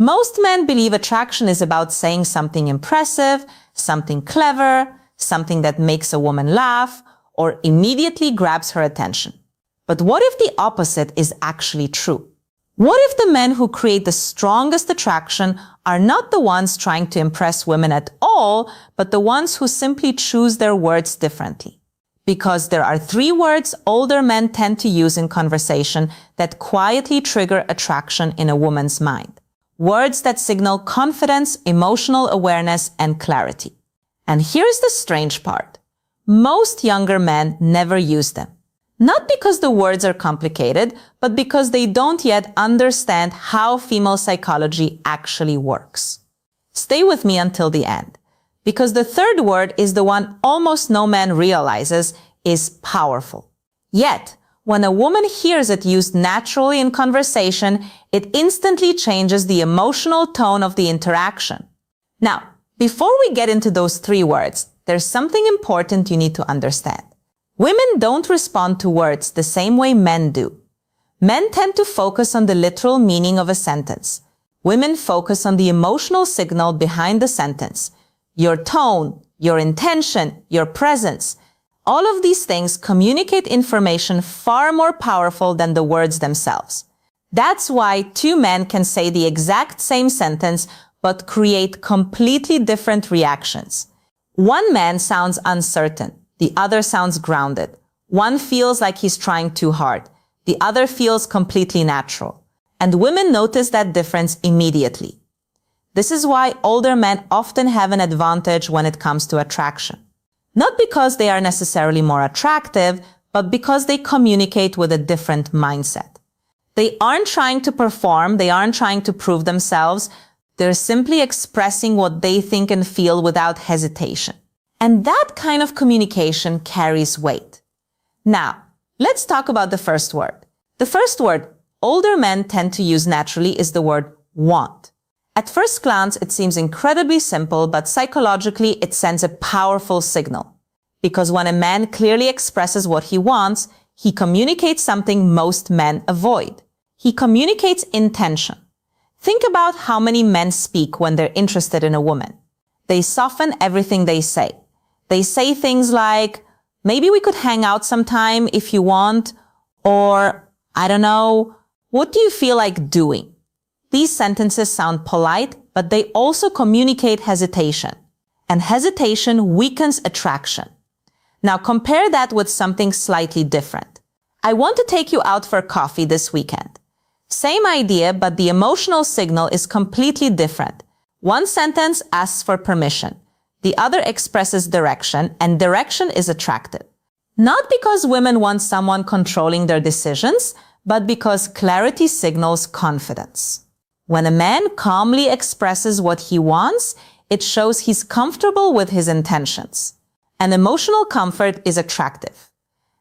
Most men believe attraction is about saying something impressive, something clever, something that makes a woman laugh, or immediately grabs her attention. But what if the opposite is actually true? What if the men who create the strongest attraction are not the ones trying to impress women at all, but the ones who simply choose their words differently? Because there are 3 words older men tend to use in conversation that quietly trigger attraction in a woman's mind. Words that signal confidence, emotional awareness, and clarity. And here's the strange part. Most younger men never use them. Not because the words are complicated, but because they don't yet understand how female psychology actually works. Stay with me until the end, because the 3rd word is the one almost no man realizes is powerful. Yet, when a woman hears it used naturally in conversation, it instantly changes the emotional tone of the interaction. Now, before we get into those 3 words, there's something important you need to understand. Women don't respond to words the same way men do. Men tend to focus on the literal meaning of a sentence. Women focus on the emotional signal behind the sentence. Your tone, your intention, your presence. All of these things communicate information far more powerful than the words themselves. That's why 2 men can say the exact same sentence but create completely different reactions. One man sounds uncertain. The other sounds grounded. One feels like he's trying too hard. The other feels completely natural. And women notice that difference immediately. This is why older men often have an advantage when it comes to attraction. Not because they are necessarily more attractive, but because they communicate with a different mindset. They aren't trying to perform. They aren't trying to prove themselves. They're simply expressing what they think and feel without hesitation. And that kind of communication carries weight. Now, let's talk about the 1st word. The 1st word older men tend to use naturally is the word want. At first glance, it seems incredibly simple, but psychologically, it sends a powerful signal. Because when a man clearly expresses what he wants, he communicates something most men avoid. He communicates intention. Think about how many men speak when they're interested in a woman. They soften everything they say. They say things like, maybe we could hang out sometime if you want, or, I don't know, what do you feel like doing? These sentences sound polite, but they also communicate hesitation. And hesitation weakens attraction. Now compare that with something slightly different. I want to take you out for coffee this weekend. Same idea, but the emotional signal is completely different. One sentence asks for permission. The other expresses direction, and direction is attractive. Not because women want someone controlling their decisions, but because clarity signals confidence. When a man calmly expresses what he wants, it shows he's comfortable with his intentions. And emotional comfort is attractive.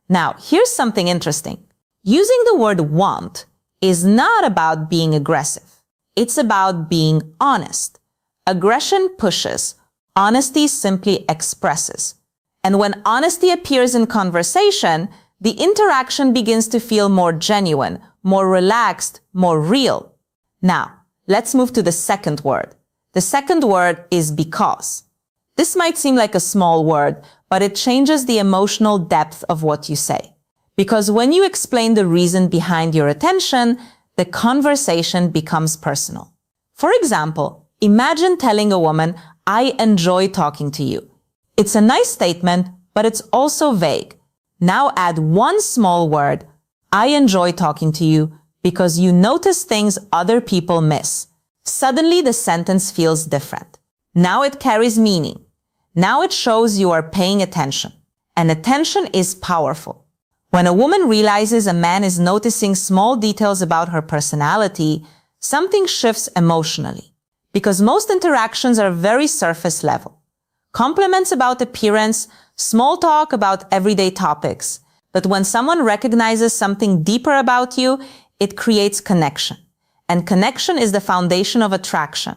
Now, here's something interesting. Using the word want is not about being aggressive. It's about being honest. Aggression pushes. Honesty simply expresses. And when honesty appears in conversation, the interaction begins to feel more genuine, more relaxed, more real. Now, let's move to the 2nd word. The 2nd word is because. This might seem like a small word, but it changes the emotional depth of what you say. Because when you explain the reason behind your attention, the conversation becomes personal. For example, imagine telling a woman, I enjoy talking to you. It's a nice statement, but it's also vague. Now add one small word, I enjoy talking to you, because you notice things other people miss. Suddenly the sentence feels different. Now it carries meaning. Now it shows you are paying attention. And attention is powerful. When a woman realizes a man is noticing small details about her personality, something shifts emotionally. Because most interactions are very surface level. Compliments about appearance, small talk about everyday topics. But when someone recognizes something deeper about you, it creates connection. And connection is the foundation of attraction.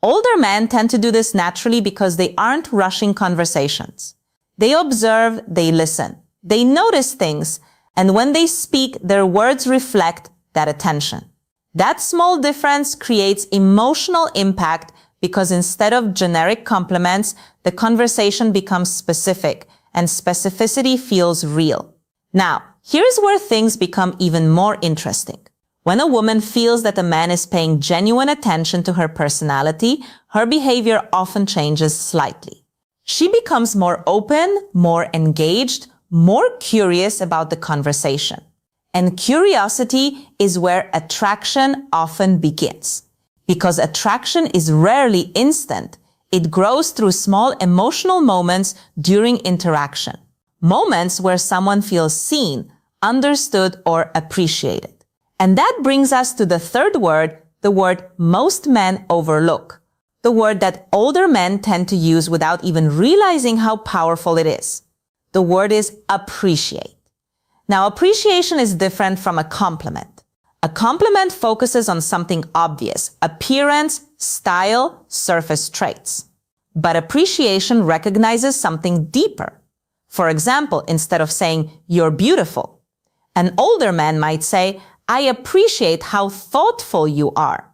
Older men tend to do this naturally because they aren't rushing conversations. They observe, they listen, they notice things, and when they speak, their words reflect that attention. That small difference creates emotional impact because instead of generic compliments, the conversation becomes specific and specificity feels real. Now, here's where things become even more interesting. When a woman feels that a man is paying genuine attention to her personality, her behavior often changes slightly. She becomes more open, more engaged, more curious about the conversation. And curiosity is where attraction often begins. Because attraction is rarely instant, it grows through small emotional moments during interaction. Moments where someone feels seen, understood, or appreciated. And that brings us to the third word, the word most men overlook. The word that older men tend to use without even realizing how powerful it is. The word is appreciate. Now, appreciation is different from a compliment. A compliment focuses on something obvious, appearance, style, surface traits. But appreciation recognizes something deeper. For example, instead of saying, "You're beautiful," an older man might say, "I appreciate how thoughtful you are."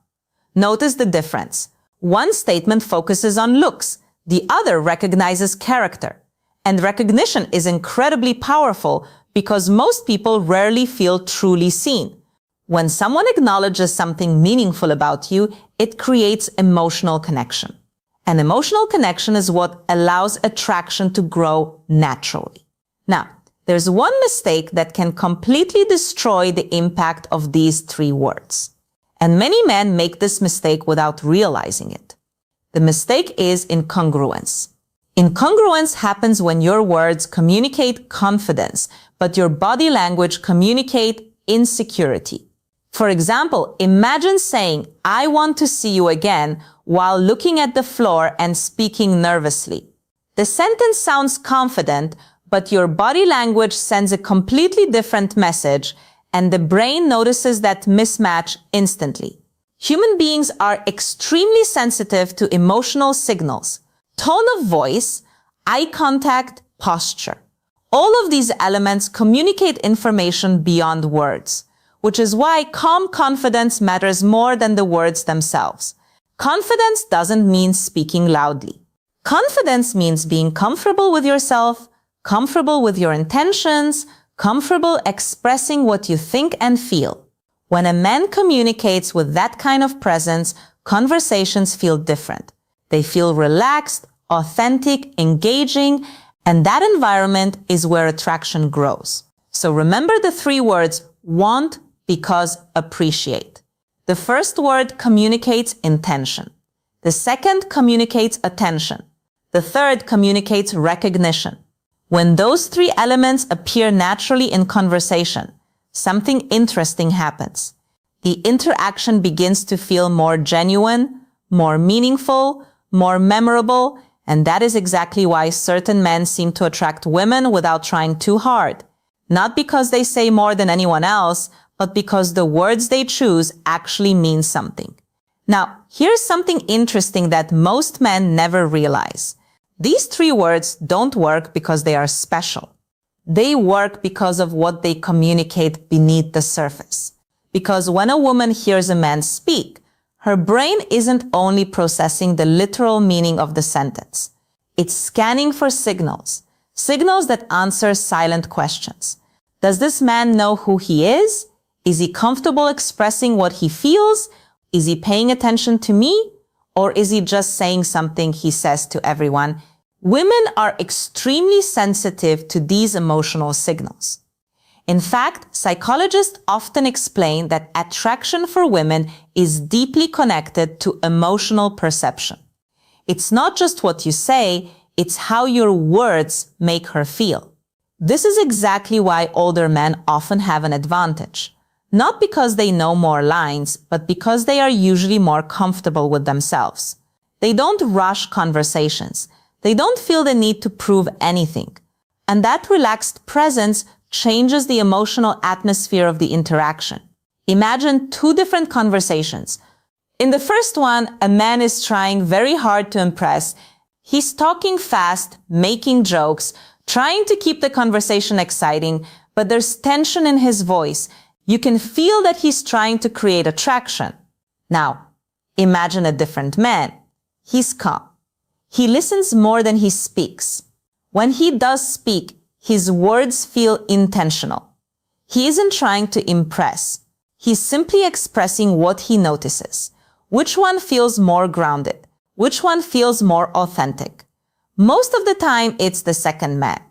Notice the difference. One statement focuses on looks, the other recognizes character. And recognition is incredibly powerful because most people rarely feel truly seen. When someone acknowledges something meaningful about you, it creates emotional connection. And emotional connection is what allows attraction to grow naturally. Now, there's one mistake that can completely destroy the impact of these three words. And many men make this mistake without realizing it. The mistake is incongruence. Incongruence happens when your words communicate confidence, but your body language communicates insecurity. For example, imagine saying, "I want to see you again," while looking at the floor and speaking nervously. The sentence sounds confident, but your body language sends a completely different message, and the brain notices that mismatch instantly. Human beings are extremely sensitive to emotional signals. Tone of voice, eye contact, posture. All of these elements communicate information beyond words, which is why calm confidence matters more than the words themselves. Confidence doesn't mean speaking loudly. Confidence means being comfortable with yourself, comfortable with your intentions, comfortable expressing what you think and feel. When a man communicates with that kind of presence, conversations feel different. They feel relaxed, authentic, engaging, and that environment is where attraction grows. So remember the three words: want, because, appreciate. The first word communicates intention. The second communicates attention. The third communicates recognition. When those three elements appear naturally in conversation, something interesting happens. The interaction begins to feel more genuine, more meaningful, more memorable, and that is exactly why certain men seem to attract women without trying too hard. Not because they say more than anyone else, but because the words they choose actually mean something. Now, here's something interesting that most men never realize. These three words don't work because they are special. They work because of what they communicate beneath the surface. Because when a woman hears a man speak, her brain isn't only processing the literal meaning of the sentence. It's scanning for signals that answer silent questions. Does this man know who he is? Is he comfortable expressing what he feels? Is he paying attention to me? Or is he just saying something he says to everyone? Women are extremely sensitive to these emotional signals. In fact, psychologists often explain that attraction for women is deeply connected to emotional perception. It's not just what you say, it's how your words make her feel. This is exactly why older men often have an advantage. Not because they know more lines, but because they are usually more comfortable with themselves. They don't rush conversations. They don't feel the need to prove anything. And that relaxed presence changes the emotional atmosphere of the interaction. Imagine two different conversations. In the first one, a man is trying very hard to impress. He's talking fast, making jokes, trying to keep the conversation exciting, but there's tension in his voice. You can feel that he's trying to create attraction. Now, imagine a different man. He's calm. He listens more than he speaks. When he does speak, his words feel intentional. He isn't trying to impress. He's simply expressing what he notices. Which one feels more grounded? Which one feels more authentic? Most of the time, it's the second man.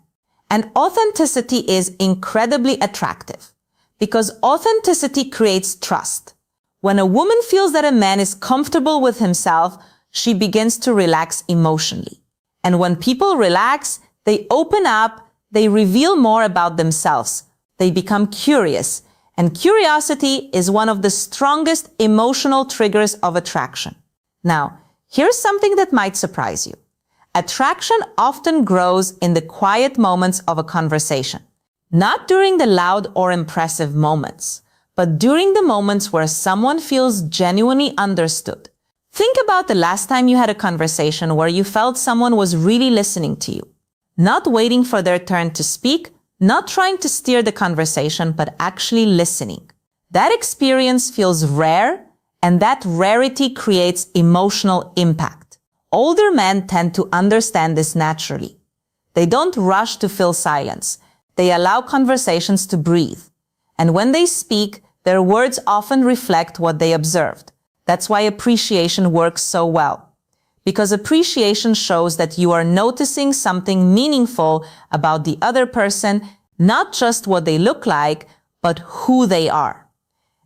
And authenticity is incredibly attractive because authenticity creates trust. When a woman feels that a man is comfortable with himself, she begins to relax emotionally. And when people relax, they open up, they reveal more about themselves. They become curious. And curiosity is one of the strongest emotional triggers of attraction. Now, here's something that might surprise you. Attraction often grows in the quiet moments of a conversation. Not during the loud or impressive moments, but during the moments where someone feels genuinely understood. Think about the last time you had a conversation where you felt someone was really listening to you. Not waiting for their turn to speak, not trying to steer the conversation, but actually listening. That experience feels rare, and that rarity creates emotional impact. Older men tend to understand this naturally. They don't rush to fill silence. They allow conversations to breathe. And when they speak, their words often reflect what they observed. That's why appreciation works so well. Because appreciation shows that you are noticing something meaningful about the other person, not just what they look like, but who they are.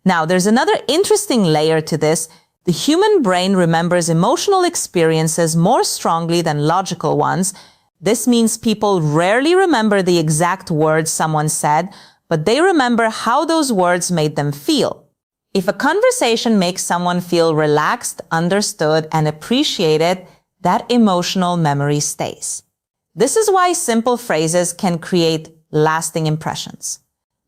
Now, there's another interesting layer to this. The human brain remembers emotional experiences more strongly than logical ones. This means people rarely remember the exact words someone said, but they remember how those words made them feel. If a conversation makes someone feel relaxed, understood, and appreciated, that emotional memory stays. This is why simple phrases can create lasting impressions.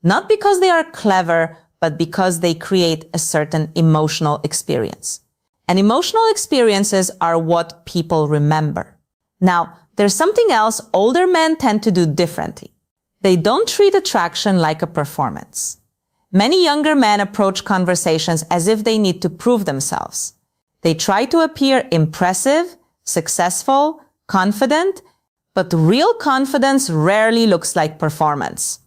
Not because they are clever, but because they create a certain emotional experience. And emotional experiences are what people remember. Now, there's something else older men tend to do differently. They don't treat attraction like a performance. Many younger men approach conversations as if they need to prove themselves. They try to appear impressive, successful, confident, but real confidence rarely looks like performance.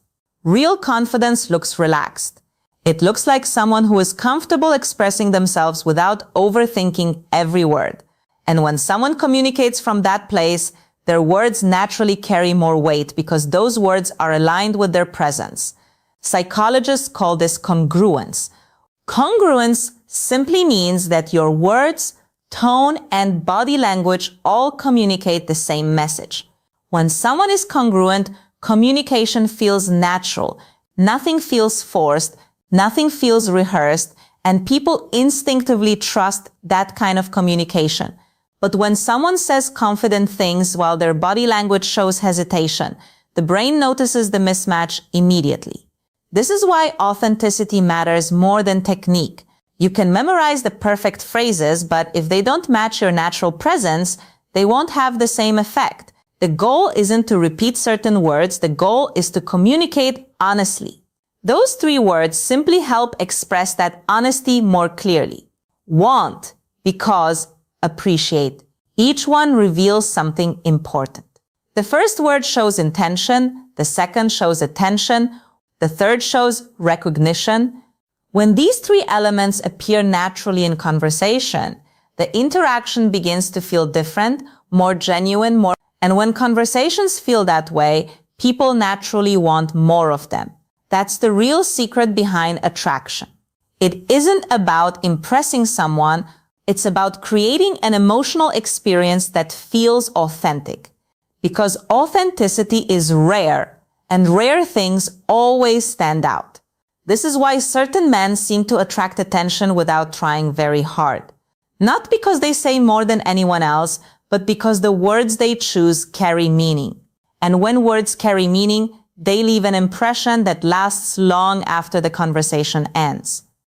Real confidence looks relaxed. It looks like someone who is comfortable expressing themselves without overthinking every word. And when someone communicates from that place, their words naturally carry more weight because those words are aligned with their presence. Psychologists call this congruence. Congruence simply means that your words, tone, and body language all communicate the same message. When someone is congruent, communication feels natural. Nothing feels forced. Nothing feels rehearsed. And people instinctively trust that kind of communication. But when someone says confident things while their body language shows hesitation, the brain notices the mismatch immediately. This is why authenticity matters more than technique. You can memorize the perfect phrases, but if they don't match your natural presence, they won't have the same effect. The goal isn't to repeat certain words. The goal is to communicate honestly. Those three words simply help express that honesty more clearly. Want, because, appreciate. Each one reveals something important. The first word shows intention. The second shows attention. The third shows recognition. When these three elements appear naturally in conversation, the interaction begins to feel different, more genuine, and when conversations feel that way, people naturally want more of them. That's the real secret behind attraction. It isn't about impressing someone, it's about creating an emotional experience that feels authentic. Because authenticity is rare, and rare things always stand out. This is why certain men seem to attract attention without trying very hard. Not because they say more than anyone else, but because the words they choose carry meaning. And when words carry meaning, they leave an impression that lasts long after the conversation ends.